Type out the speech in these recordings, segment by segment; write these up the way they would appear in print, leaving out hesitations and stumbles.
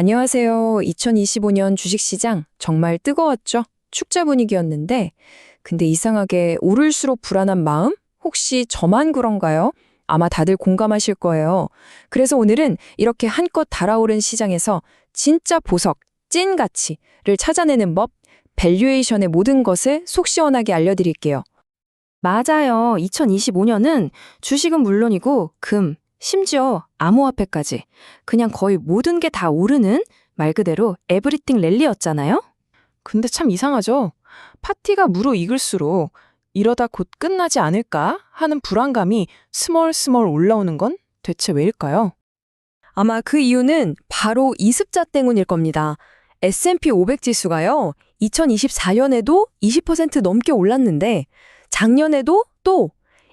안녕하세요. 2025년 주식시장 정말 뜨거웠죠? 축제 분위기였는데, 근데 이상하게 오를수록 불안한 마음? 혹시 저만 그런가요? 아마 다들 공감하실 거예요. 그래서 오늘은 이렇게 한껏 달아오른 시장에서 진짜 보석, 찐 가치를 찾아내는 법, 밸류에이션의 모든 것을 속 시원하게 알려드릴게요. 맞아요. 2025년은 주식은 물론이고 금, 심지어 암호화폐까지 그냥 거의 모든 게 다 오르는 말 그대로 에브리띵 랠리였잖아요. 근데 참 이상하죠? 파티가 무르익을수록 이러다 곧 끝나지 않을까 하는 불안감이 스멀스멀 올라오는 건 대체 왜일까요? 아마 그 이유는 바로 이 숫자 때문일 겁니다. S&P 500 지수가요, 2024년에도 20% 넘게 올랐는데, 작년에도 또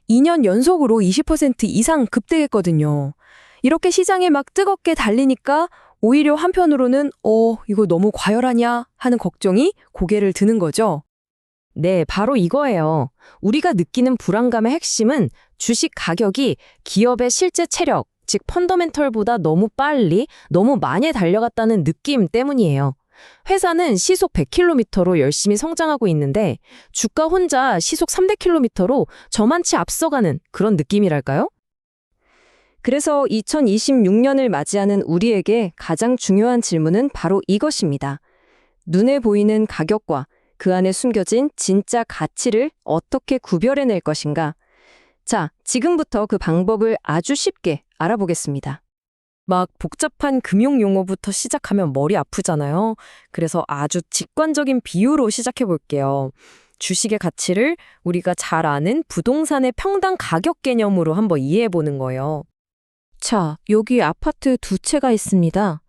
2년 연속으로 20% 이상 급등했거든요. 이렇게 시장에 막 뜨겁게 달리니까 오히려 한편으로는 이거 너무 과열하냐 하는 걱정이 고개를 드는 거죠. 네, 바로 이거예요. 우리가 느끼는 불안감의 핵심은 주식 가격이 기업의 실제 체력, 즉 펀더멘털보다 너무 빨리, 너무 많이 달려갔다는 느낌 때문이에요. 회사는 시속 100km로 열심히 성장하고 있는데 주가 혼자 시속 300km로 저만치 앞서가는 그런 느낌이랄까요? 그래서 2026년을 맞이하는 우리에게 가장 중요한 질문은 바로 이것입니다. 눈에 보이는 가격과 그 안에 숨겨진 진짜 가치를 어떻게 구별해낼 것인가? 자, 지금부터 그 방법을 아주 쉽게 알아보겠습니다. 막 복잡한 금융 용어부터 시작하면 머리 아프잖아요. 그래서 아주 직관적인 비유로 시작해 볼게요. 주식의 가치를 우리가 잘 아는 부동산의 평당 가격 개념으로 한번 이해해 보는 거예요. 자, 여기 아파트 두 채가 있습니다.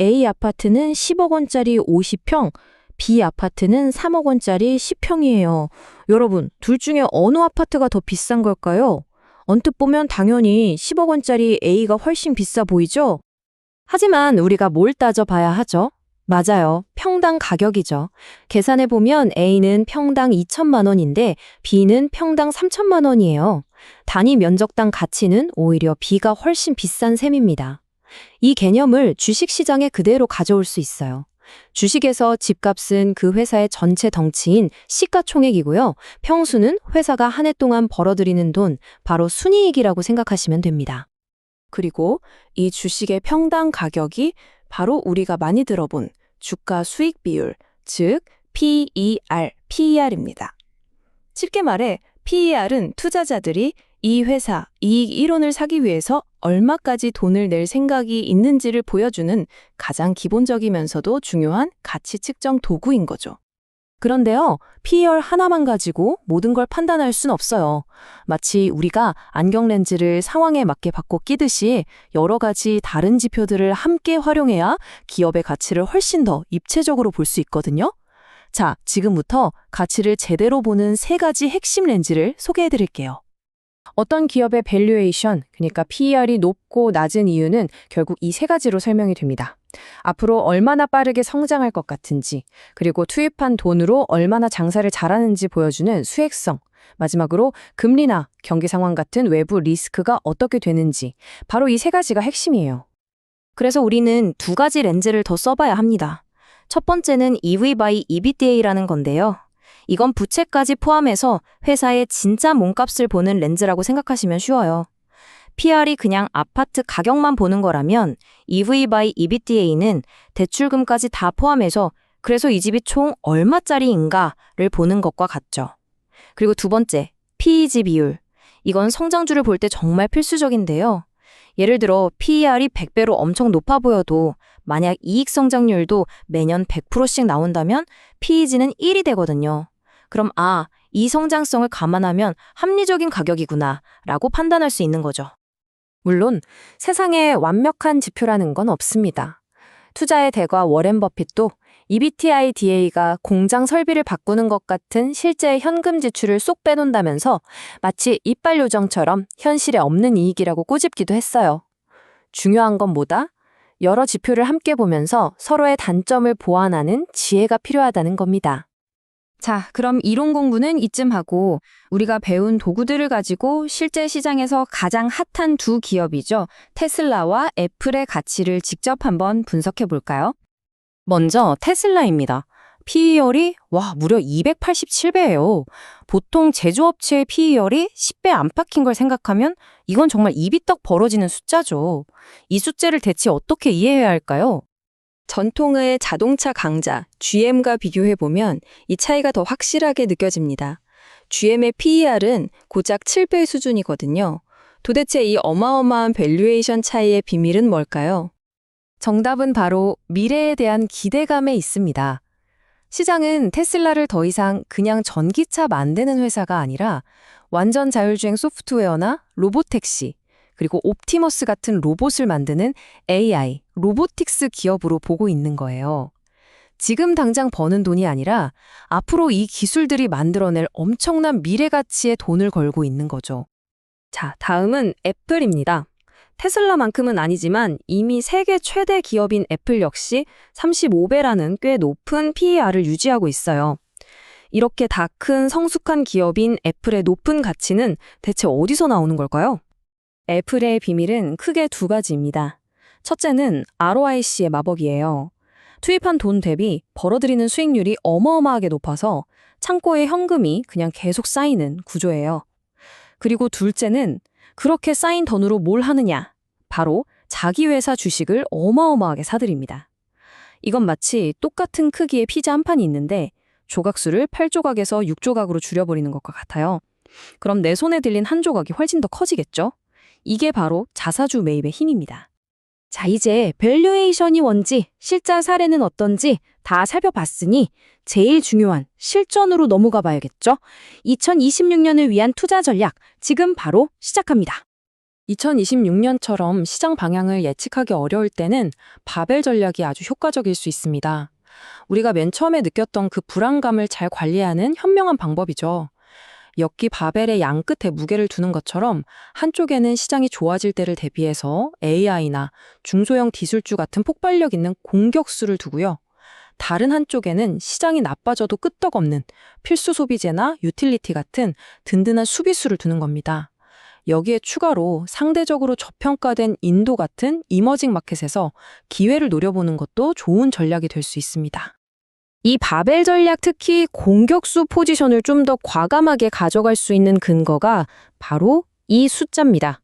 A 아파트는 10억 원짜리 50평, B 아파트는 3억 원짜리 10평이에요. 여러분, 둘 중에 어느 아파트가 더 비싼 걸까요? 언뜻 보면 당연히 10억 원짜리 A가 훨씬 비싸 보이죠? 하지만 우리가 뭘 따져봐야 하죠? 맞아요. 평당 가격이죠. 계산해보면 A는 평당 2천만 원인데 B는 평당 3천만 원이에요. 단위 면적당 가치는 오히려 B가 훨씬 비싼 셈입니다. 이 개념을 주식시장에 그대로 가져올 수 있어요. 주식에서 집값은 그 회사의 전체 덩치인 시가총액이고요. 평수는 회사가 한 해 동안 벌어들이는 돈, 바로 순이익이라고 생각하시면 됩니다. 그리고 이 주식의 평당 가격이 바로 우리가 많이 들어본 주가 수익 비율, 즉 PER입니다. 쉽게 말해 PER은 투자자들이 이 회사 이익 1원을 사기 위해서 얼마까지 돈을 낼 생각이 있는지를 보여주는 가장 기본적이면서도 중요한 가치 측정 도구인 거죠. 그런데요, PER 하나만 가지고 모든 걸 판단할 순 없어요. 마치 우리가 안경 렌즈를 상황에 맞게 바꿔 끼듯이 여러 가지 다른 지표들을 함께 활용해야 기업의 가치를 훨씬 더 입체적으로 볼 수 있거든요. 자, 지금부터 가치를 제대로 보는 세 가지 핵심 렌즈를 소개해 드릴게요. 어떤 기업의 밸류에이션, 그러니까 PER이 높고 낮은 이유는 결국 이 세 가지로 설명이 됩니다. 앞으로 얼마나 빠르게 성장할 것 같은지, 그리고 투입한 돈으로 얼마나 장사를 잘하는지 보여주는 수익성, 마지막으로 금리나 경기 상황 같은 외부 리스크가 어떻게 되는지, 바로 이 세 가지가 핵심이에요. 그래서 우리는 두 가지 렌즈를 더 써봐야 합니다. 첫 번째는 EV by EBITDA라는 건데요. 이건 부채까지 포함해서 회사의 진짜 몸값을 보는 렌즈라고 생각하시면 쉬워요. PR이 그냥 아파트 가격만 보는 거라면 EV by EBITDA는 대출금까지 다 포함해서 그래서 이 집이 총 얼마짜리인가를 보는 것과 같죠. 그리고 두 번째, PEG 비율. 이건 성장주를 볼 때 정말 필수적인데요. 예를 들어 PER이 100배로 엄청 높아 보여도 만약 이익 성장률도 매년 100%씩 나온다면 PEG는 1이 되거든요. 그럼 이 성장성을 감안하면 합리적인 가격이구나 라고 판단할 수 있는 거죠. 물론 세상에 완벽한 지표라는 건 없습니다. 투자의 대가 워렌 버핏도 EBITDA가 공장 설비를 바꾸는 것 같은 실제 현금 지출을 쏙 빼놓는다면서 마치 이빨 요정처럼 현실에 없는 이익이라고 꼬집기도 했어요. 중요한 건 뭐다? 여러 지표를 함께 보면서 서로의 단점을 보완하는 지혜가 필요하다는 겁니다. 자, 그럼 이론 공부는 이쯤 하고 우리가 배운 도구들을 가지고 실제 시장에서 가장 핫한 두 기업이죠. 테슬라와 애플의 가치를 직접 한번 분석해 볼까요? 먼저 테슬라입니다. PER이 무려 287배예요. 보통 제조업체의 PER이 10배 안팎인 걸 생각하면 이건 정말 입이 떡 벌어지는 숫자죠. 이 숫자를 대체 어떻게 이해해야 할까요? 전통의 자동차 강자 GM과 비교해보면 이 차이가 더 확실하게 느껴집니다. GM의 PER은 고작 7배 수준이거든요. 도대체 이 어마어마한 밸류에이션 차이의 비밀은 뭘까요? 정답은 바로 미래에 대한 기대감에 있습니다. 시장은 테슬라를 더 이상 그냥 전기차 만드는 회사가 아니라 완전 자율주행 소프트웨어나 로보택시, 그리고 옵티머스 같은 로봇을 만드는 AI, 로보틱스 기업으로 보고 있는 거예요. 지금 당장 버는 돈이 아니라 앞으로 이 기술들이 만들어낼 엄청난 미래 가치에 돈을 걸고 있는 거죠. 자, 다음은 애플입니다. 테슬라만큼은 아니지만 이미 세계 최대 기업인 애플 역시 35배라는 꽤 높은 PER을 유지하고 있어요. 이렇게 다 큰 성숙한 기업인 애플의 높은 가치는 대체 어디서 나오는 걸까요? 애플의 비밀은 크게 두 가지입니다. 첫째는 ROIC의 마법이에요. 투입한 돈 대비 벌어들이는 수익률이 어마어마하게 높아서 창고에 현금이 그냥 계속 쌓이는 구조예요. 그리고 둘째는 그렇게 쌓인 돈으로 뭘 하느냐? 바로 자기 회사 주식을 어마어마하게 사들입니다. 이건 마치 똑같은 크기의 피자 한 판이 있는데 조각수를 8조각에서 6조각으로 줄여버리는 것과 같아요. 그럼 내 손에 들린 한 조각이 훨씬 더 커지겠죠? 이게 바로 자사주 매입의 힘입니다. 자, 이제 밸류에이션이 뭔지, 실제 사례는 어떤지 다 살펴봤으니 제일 중요한 실전으로 넘어가 봐야겠죠? 2026년을 위한 투자 전략, 지금 바로 시작합니다. 2026년처럼 시장 방향을 예측하기 어려울 때는 바벨 전략이 아주 효과적일 수 있습니다. 우리가 맨 처음에 느꼈던 그 불안감을 잘 관리하는 현명한 방법이죠. 엽기 바벨의 양 끝에 무게를 두는 것처럼 한쪽에는 시장이 좋아질 때를 대비해서 AI나 중소형 기술주 같은 폭발력 있는 공격수를 두고요. 다른 한쪽에는 시장이 나빠져도 끄떡없는 필수 소비재나 유틸리티 같은 든든한 수비수를 두는 겁니다. 여기에 추가로 상대적으로 저평가된 인도 같은 이머징 마켓에서 기회를 노려보는 것도 좋은 전략이 될 수 있습니다. 이 바벨 전략, 특히 공격수 포지션을 좀 더 과감하게 가져갈 수 있는 근거가 바로 이 숫자입니다.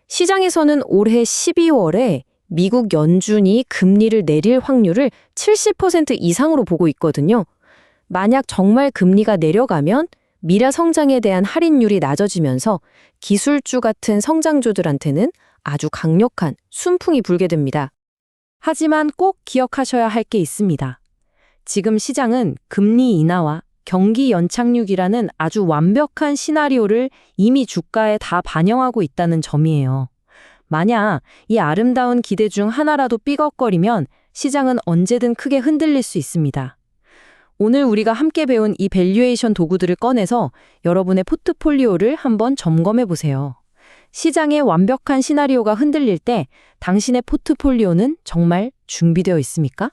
시장에서는 올해 12월에 미국 연준이 금리를 내릴 확률을 70% 이상으로 보고 있거든요. 만약 정말 금리가 내려가면 미래 성장에 대한 할인율이 낮아지면서 기술주 같은 성장주들한테는 아주 강력한 순풍이 불게 됩니다. 하지만 꼭 기억하셔야 할 게 있습니다. 지금 시장은 금리 인하와 경기 연착륙이라는 아주 완벽한 시나리오를 이미 주가에 다 반영하고 있다는 점이에요. 만약 이 아름다운 기대 중 하나라도 삐걱거리면 시장은 언제든 크게 흔들릴 수 있습니다. 오늘 우리가 함께 배운 이 밸류에이션 도구들을 꺼내서 여러분의 포트폴리오를 한번 점검해 보세요. 시장의 완벽한 시나리오가 흔들릴 때 당신의 포트폴리오는 정말 준비되어 있습니까?